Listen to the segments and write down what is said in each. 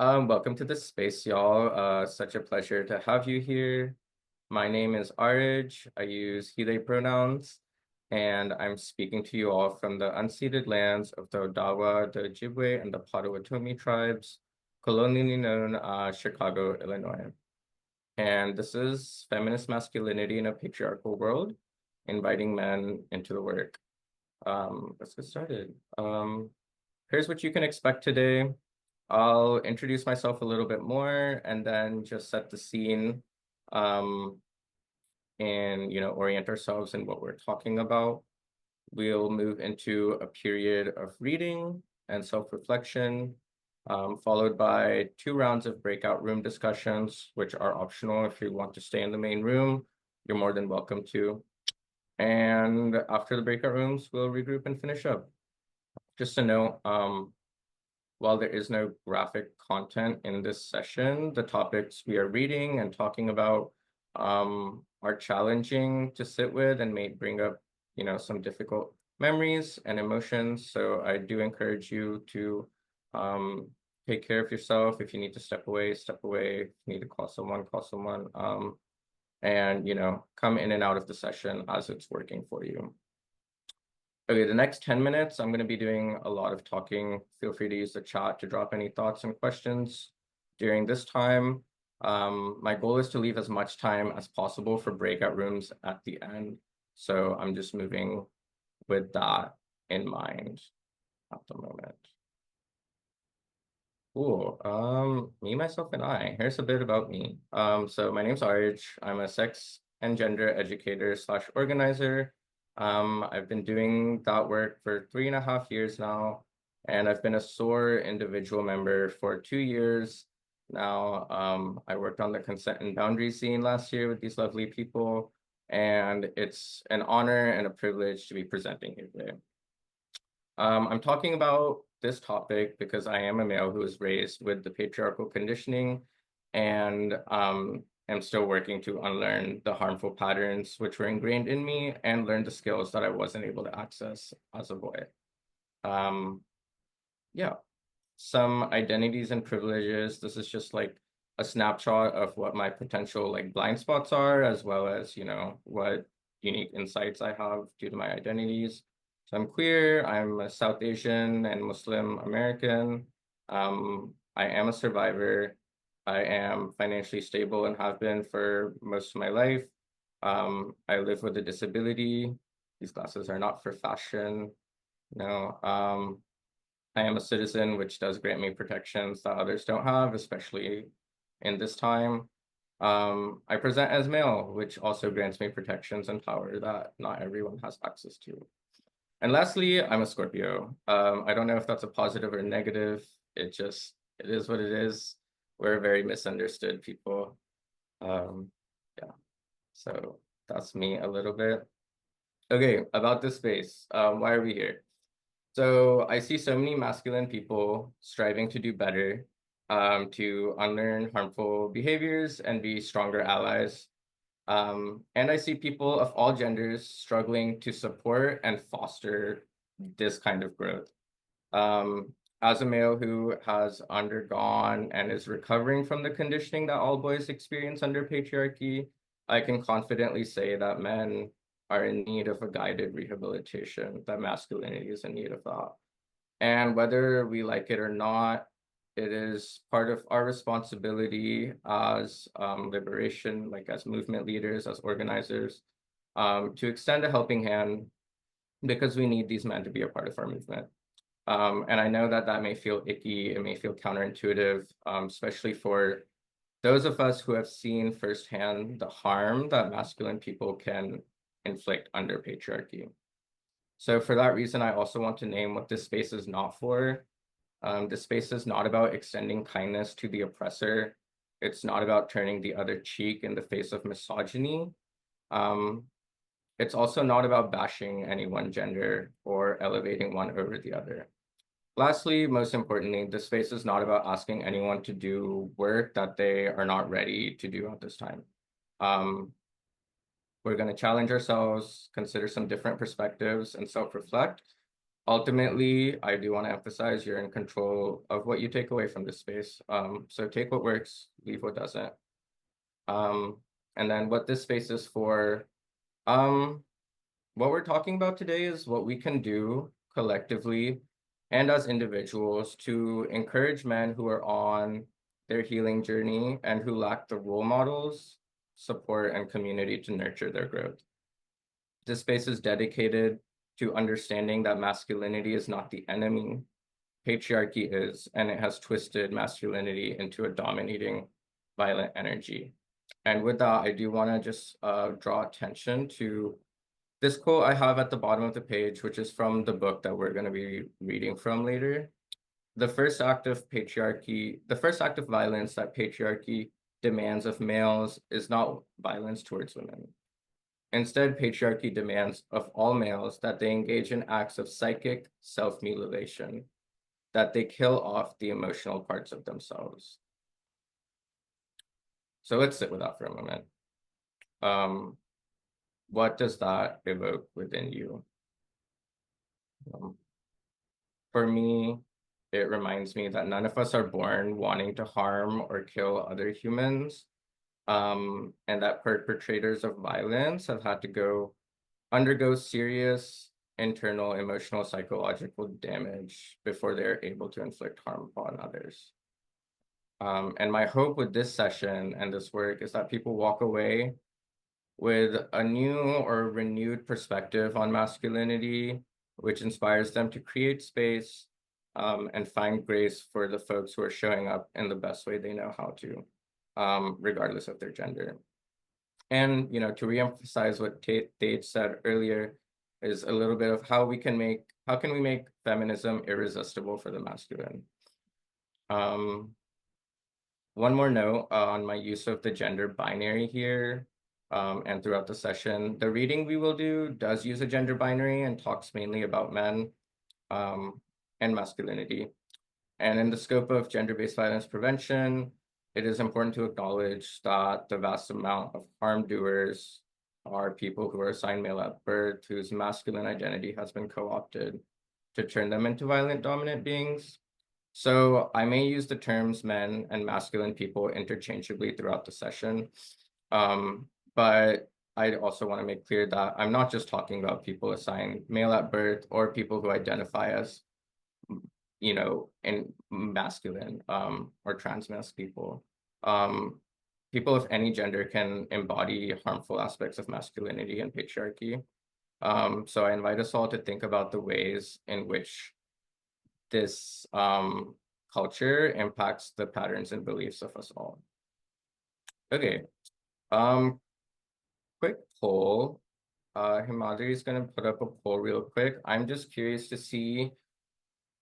Welcome to the space, y'all. Such a pleasure to have you here. My name is Aarij. I use he, they pronouns, and I'm speaking to you all from the unceded lands of the Odawa, the Ojibwe, and the Potawatomi tribes, colonially known as Chicago, Illinois. And this is Feminist Masculinity in a Patriarchal World, inviting men into the work. Let's get started. Here's what you can expect today. I'll introduce myself a little bit more and then just set the scene um, and orient ourselves in what we're talking about. We'll move into a period of reading and self-reflection, followed by 2 rounds of breakout room discussions, which are optional. If you want to stay in the main room, you're more than welcome to. And after the breakout rooms, we'll regroup and finish up. Just a note, while there is no graphic content in this session, the topics we are reading and talking about are challenging to sit with and may bring up, some difficult memories and emotions. So I do encourage you to take care of yourself. If you need to step away, step away. If you need to call someone, call someone. And, come in and out of the session as it's working for you. Okay, the next 10 minutes, I'm going to be doing a lot of talking. Feel free to use the chat to drop any thoughts and questions during this time. My goal is to leave as much time as possible for breakout rooms at the end. So I'm just moving with that in mind at the moment. Cool. Me, myself, and I. Here's a bit about me. So my name's Aarij. I'm a sex and gender educator / organizer. I've been doing that work for 3.5 years now, and I've been a SOAR individual member for 2 years now. I worked on the consent and boundary scene last year with these lovely people, and it's an honor and a privilege to be presenting here today. I'm talking about this topic because I am a male who was raised with the patriarchal conditioning and am still working to unlearn the harmful patterns which were ingrained in me and learn the skills that I wasn't able to access as a boy. Yeah, some identities and privileges. This is just like a snapshot of what my potential like blind spots are, as well as, what unique insights I have due to my identities. So I'm queer, I'm a South Asian and Muslim American. I am a survivor. I am financially stable and have been for most of my life. I live with a disability. These glasses are not for fashion. No. I am a citizen, which does grant me protections that others don't have, especially in this time. I present as male, which also grants me protections and power that not everyone has access to. And lastly, I'm a Scorpio. I don't know if that's a positive or negative. It is what it is. We're very misunderstood people. Yeah, so that's me a little bit. Okay, about this space. Why are we here? So I see so many masculine people striving to do better, to unlearn harmful behaviors and be stronger allies. And I see people of all genders struggling to support and foster this kind of growth. As a male who has undergone and is recovering from the conditioning that all boys experience under patriarchy, I can confidently say that men are in need of a guided rehabilitation, that masculinity is in need of that. And whether we like it or not, it is part of our responsibility as liberation, like as movement leaders, as organizers, to extend a helping hand because we need these men to be a part of our movement. And I know that that may feel icky, it may feel counterintuitive, especially for those of us who have seen firsthand the harm that masculine people can inflict under patriarchy. So for that reason, I also want to name what this space is not for. This space is not about extending kindness to the oppressor. It's not about turning the other cheek in the face of misogyny. It's also not about bashing any one gender or elevating one over the other. Lastly, most importantly, this space is not about asking anyone to do work that they are not ready to do at this time. We're going to challenge ourselves, consider some different perspectives, and self-reflect. ultimately, I do want to emphasize you're in control of what you take away from this space. So take what works, leave what doesn't. Um, and then what this space is for, um, what we're talking about today is what we can do collectively and as individuals to encourage men who are on their healing journey and who lack the role models, support, and community to nurture their growth. This space is dedicated to understanding that masculinity is not the enemy, patriarchy is, and it has twisted masculinity into a dominating, violent energy. And with that, I do want to just draw attention to this quote I have at the bottom of the page, which is from the book that we're going to be reading from later. The first act of violence that patriarchy demands of males is not violence towards women. Instead, patriarchy demands of all males that they engage in acts of psychic self-mutilation, that they kill off the emotional parts of themselves. So let's sit with that for a moment. What does that evoke within you? For me, it reminds me that none of us are born wanting to harm or kill other humans, and that perpetrators of violence have had to undergo serious internal, emotional, psychological damage before they're able to inflict harm upon others. And my hope with this session and this work is that people walk away with a new or renewed perspective on masculinity, which inspires them to create space and find grace for the folks who are showing up in the best way they know how to, regardless of their gender. And, you know, to reemphasize what Tate said earlier is a little bit of how can we make feminism irresistible for the masculine? One more note on my use of the gender binary here and throughout the session. The reading we will do does use a gender binary and talks mainly about men and masculinity. And in the scope of gender-based violence prevention, it is important to acknowledge that the vast amount of harm doers are people who are assigned male at birth, whose masculine identity has been co-opted to turn them into violent dominant beings. So I may use the terms men and masculine people interchangeably throughout the session. But I also want to make clear that I'm not just talking about people assigned male at birth or people who identify as, you know, in masculine or trans people. People of any gender can embody harmful aspects of masculinity and patriarchy. So I invite us all to think about the ways in which this culture impacts the patterns and beliefs of us all. Okay, quick poll. Himadri is going to put up a poll real quick. I'm just curious to see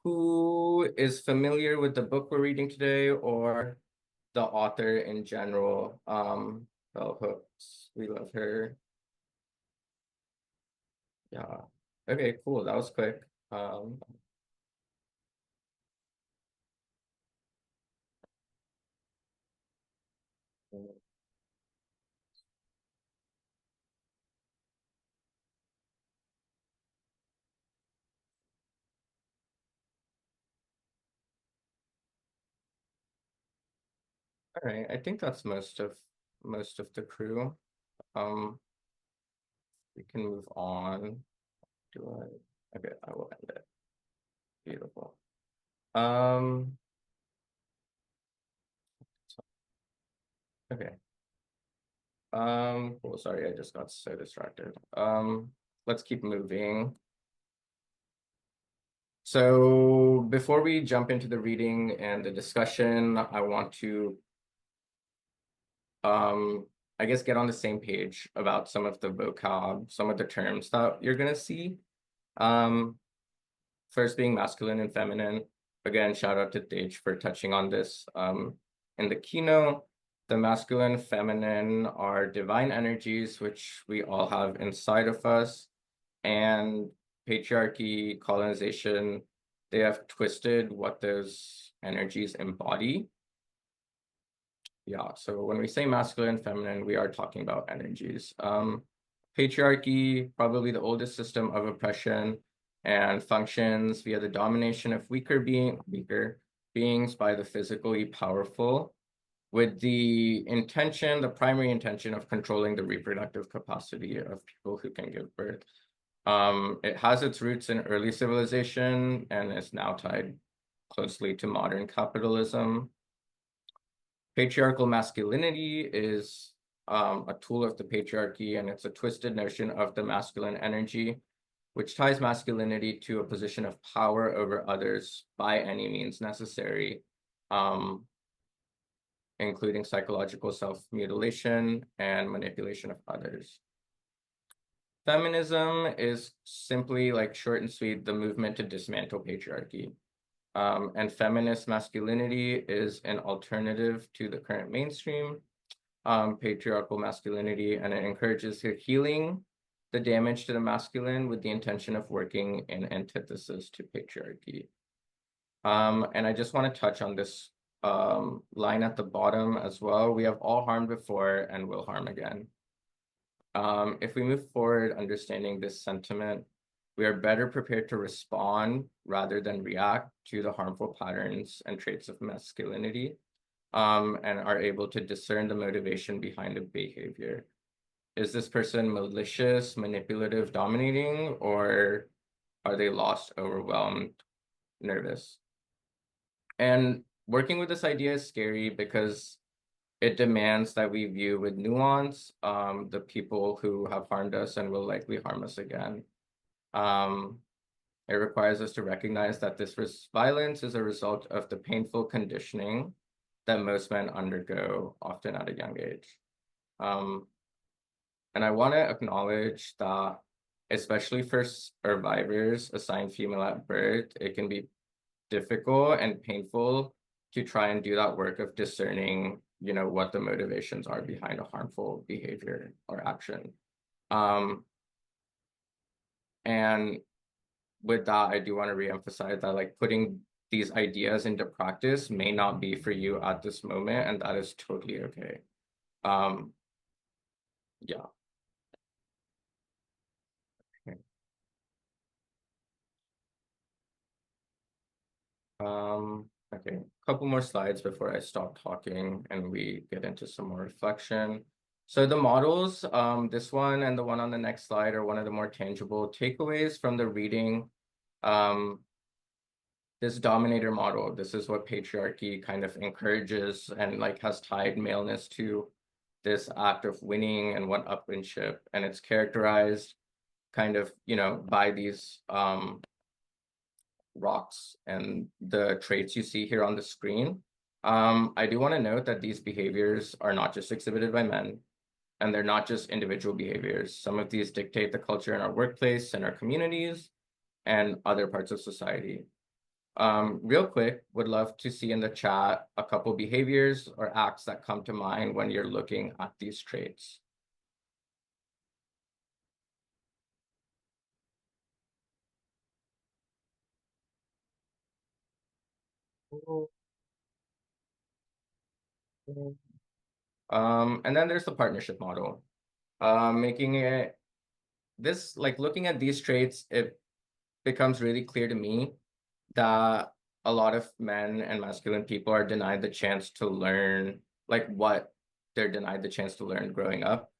who is familiar with the book we're reading today or the author in general. Bell Hooks, we love her. Yeah. Okay, cool. That was quick. All right, I think that's most of the crew. We can move on. Okay, I will end it. Beautiful. Okay. Well, sorry, I just got so distracted. Let's keep moving. So before we jump into the reading and the discussion, I want to I guess get on the same page about some of the vocab, some of the terms that you're gonna see. First being masculine and feminine. Again, shout out to Tej for touching on this in the keynote. The masculine, feminine are divine energies, which we all have inside of us. And patriarchy, colonization, they have twisted what those energies embody. Yeah, so when we say masculine, feminine, we are talking about energies. Patriarchy, probably the oldest system of oppression, and functions via the domination of weaker beings by the physically powerful, with the primary intention of controlling the reproductive capacity of people who can give birth. It has its roots in early civilization and is now tied closely to modern capitalism. Patriarchal masculinity is a tool of the patriarchy, and it's a twisted notion of the masculine energy, which ties masculinity to a position of power over others by any means necessary, including psychological self-mutilation and manipulation of others. Feminism is simply, like, short and sweet, the movement to dismantle patriarchy. And feminist masculinity is an alternative to the current mainstream patriarchal masculinity, and it encourages healing the damage to the masculine with the intention of working in antithesis to patriarchy. And I just want to touch on this line at the bottom as well. We have all harmed before and will harm again. If we move forward understanding this sentiment, we are better prepared to respond rather than react to the harmful patterns and traits of masculinity, and are able to discern the motivation behind the behavior. Is this person malicious, manipulative, dominating, or are they lost, overwhelmed, nervous? And working with this idea is scary because it demands that we view with nuance the people who have harmed us and will likely harm us again. It requires us to recognize that this violence is a result of the painful conditioning that most men undergo, often at a young age. And I want to acknowledge that, especially for survivors assigned female at birth, it can be difficult and painful to try and do that work of discerning, what the motivations are behind a harmful behavior or action. And with that, I do want to reemphasize that, like, putting these ideas into practice may not be for you at this moment, and that is totally okay. Yeah. Okay. Okay, a couple more slides before I stop talking and we get into some more reflection. So the models, this one and the one on the next slide, are one of the more tangible takeaways from the reading. This dominator model, this is what patriarchy kind of encourages and, like, has tied maleness to this act of winning and one-upmanship, and it's characterized kind of, by these rocks and the traits you see here on the screen. I do want to note that these behaviors are not just exhibited by men, and they're not just individual behaviors. Some of these dictate the culture in our workplace and our communities and other parts of society. Real quick, would love to see in the chat a couple behaviors or acts that come to mind when you're looking at these traits. And then there's the partnership model. Making it looking at these traits, it becomes really clear to me that a lot of men and masculine people are denied the chance to learn, like, what they're denied the chance to learn growing up.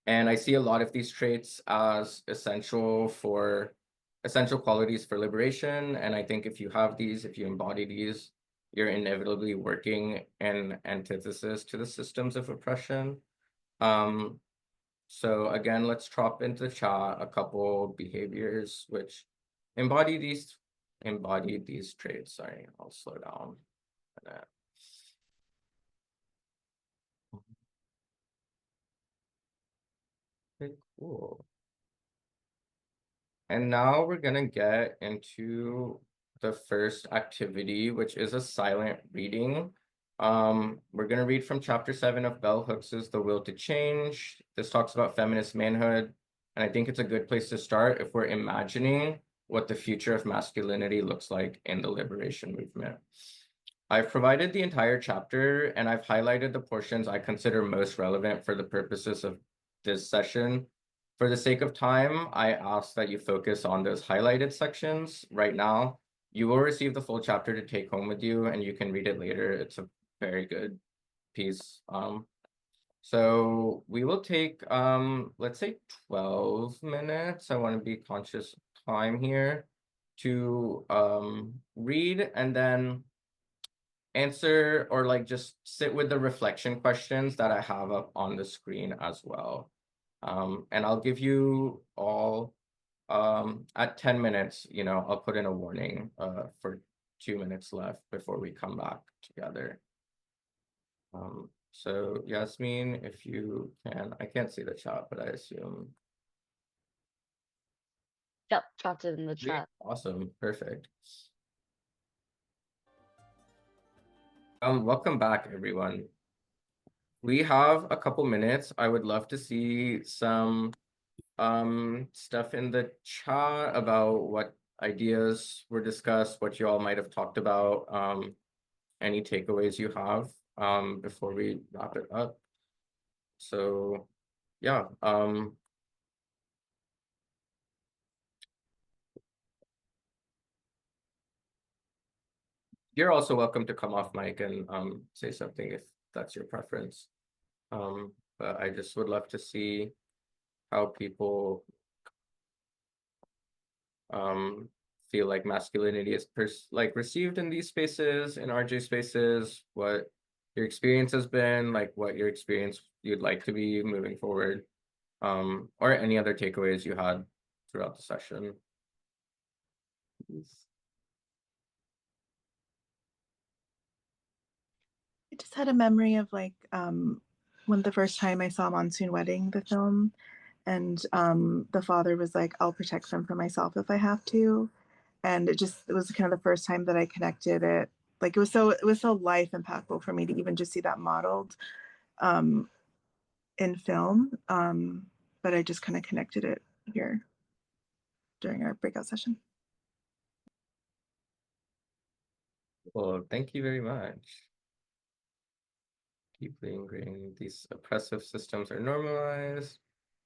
And I see a lot of these traits as essential qualities for liberation. And I think if you have these, if you embody these, you're inevitably working in antithesis to the systems of oppression. So again, let's drop into the chat a couple behaviors which embody these traits. Sorry, I'll slow down. Okay, cool. And now we're gonna get into the first activity, which is a silent reading. We're gonna read from chapter 7 of Bell Hooks's The Will to Change. This talks about feminist manhood, and I think it's a good place to start if we're imagining what the future of masculinity looks like in the liberation movement. I've provided the entire chapter, and I've highlighted the portions I consider most relevant for the purposes of this session. For the sake of time, I ask that you focus on those highlighted sections right now. You will receive the full chapter to take home with you, and you can read it later. It's a very good piece. So we will take let's say 12 minutes. I want to be conscious of time here to read and then answer or like just sit with the reflection questions that I have up on the screen as well. And I'll give you all at 10 minutes, I'll put in a warning for 2 minutes left before we come back together. So Yasmin, if you can, I can't see the chat, but I assume. Yep, dropped it in the Sweet. chat. Awesome, perfect. Welcome back, everyone. We have a couple minutes. I would love to see some stuff in the chat about what ideas were discussed, what you all might have talked about, any takeaways you have before we wrap it up. So yeah, you're also welcome to come off mic and say something if that's your preference. But I just would love to see how people feel like masculinity is received in these spaces, in RJ spaces, what your experience has been, like what your experience you'd like to be moving forward, or any other takeaways you had throughout the session. I just had a memory of when the first time I saw Monsoon Wedding, the film, and the father was like, I'll protect them from myself if I have to. And it was kind of the first time that I connected it. Like it was so life impactful for me to even just see that modeled in film. But I just kind of connected it here during our breakout session. Well, thank you very much. Deeply ingrained, these oppressive systems are normalized.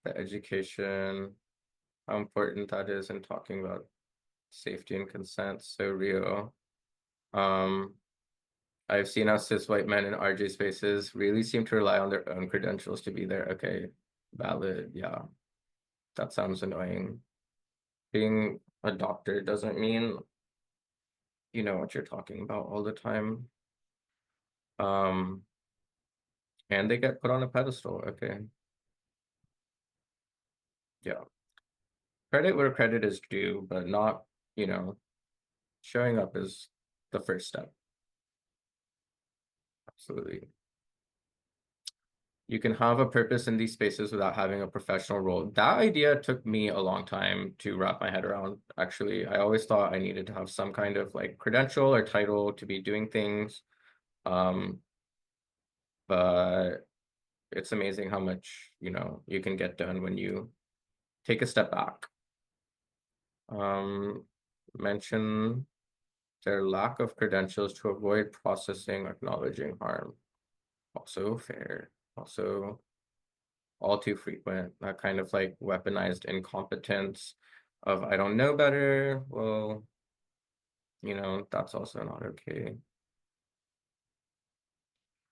The education, how important that is in talking about safety and consent, so real. I've seen how cis white men in RJ spaces really seem to rely on their own credentials to be there. Okay, valid. Yeah, that sounds annoying. Being a doctor doesn't mean you know what you're talking about all the time. And they get put on a pedestal. Okay. Yeah. Credit where credit is due, but not, showing up is the first step. Absolutely. You can have a purpose in these spaces without having a professional role. That idea took me a long time to wrap my head around. Actually, I always thought I needed to have some kind of like credential or title to be doing things. But it's amazing how much, you can get done when you take a step back. Mention their lack of credentials to avoid processing, acknowledging harm. Also fair. Also all too frequent, that kind of like weaponized incompetence of I don't know better. Well, that's also not okay.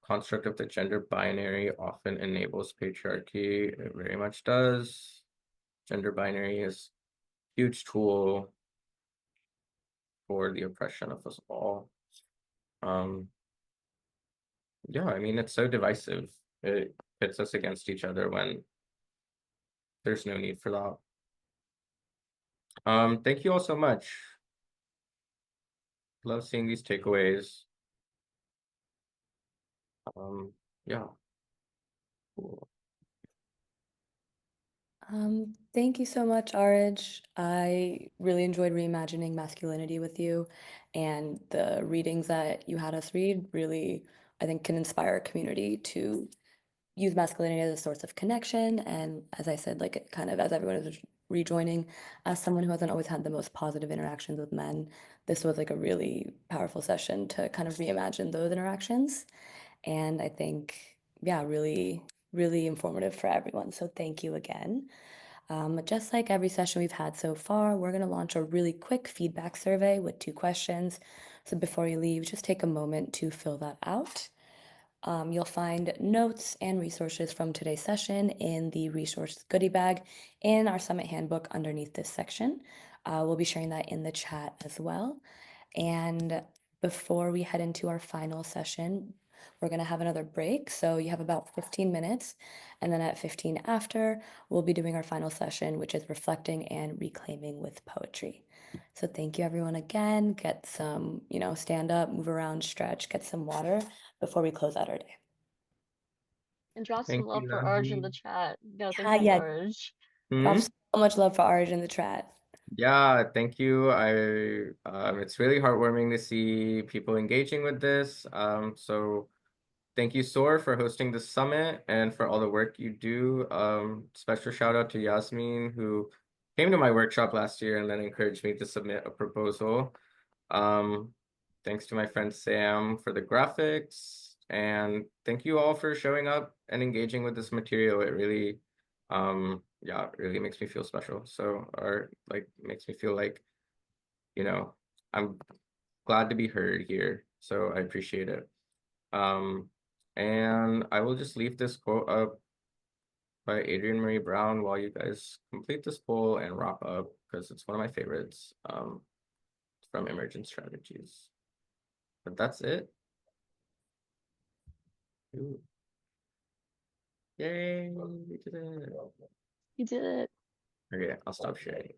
Construct of the gender binary often enables patriarchy. It very much does. Gender binary is a huge tool for the oppression of us all. Yeah, I mean, it's so divisive. It pits us against each other when there's no need for that. Thank you all so much. Love seeing these takeaways. Yeah. Cool. Thank you so much, Aarij. I really enjoyed reimagining masculinity with you, and the readings that you had us read really, I think, can inspire a community to use masculinity as a source of connection. And as I said, like kind of as everyone is rejoining, as someone who hasn't always had the most positive interactions with men, this was like a really powerful session to kind of reimagine those interactions. And I think, yeah, really, really informative for everyone. So thank you again. Just like every session we've had so far, we're going to launch a really quick feedback survey with 2 questions. So before you leave, just take a moment to fill that out. You'll find notes and resources from today's session in the resource goodie bag in our Summit Handbook underneath this section. We'll be sharing that in the chat as well. And before we head into our final session, we're going to have another break. So you have about 15 minutes. And then at 15 after, we'll be doing our final session, which is reflecting and reclaiming with poetry. So thank you everyone again. Get some, stand up, move around, stretch, get some water before we close out our day. And drop some Thank love you, for Aarij in Navi. the chat. No, thank Yeah, you, yeah. Aarij. Drop Hmm? so much love for Aarij in the chat. Yeah, thank you. It's really heartwarming to see people engaging with this. So thank you, SOAR, for hosting the summit and for all the work you do. Special shout out to Yasmin, who came to my workshop last year and then encouraged me to submit a proposal. Thanks to my friend Sam for the graphics, and thank you all for showing up and engaging with this material. It really, yeah, it really makes me feel special. So, or like makes me feel like, I'm glad to be heard here. So I appreciate it. And I will just leave this quote up by Adrienne Marie Brown while you guys complete this poll and wrap up, because it's one of my favorites, from Emergent Strategies. But that's it. Ooh. Yay, we did it. You did it. Okay, I'll stop sharing.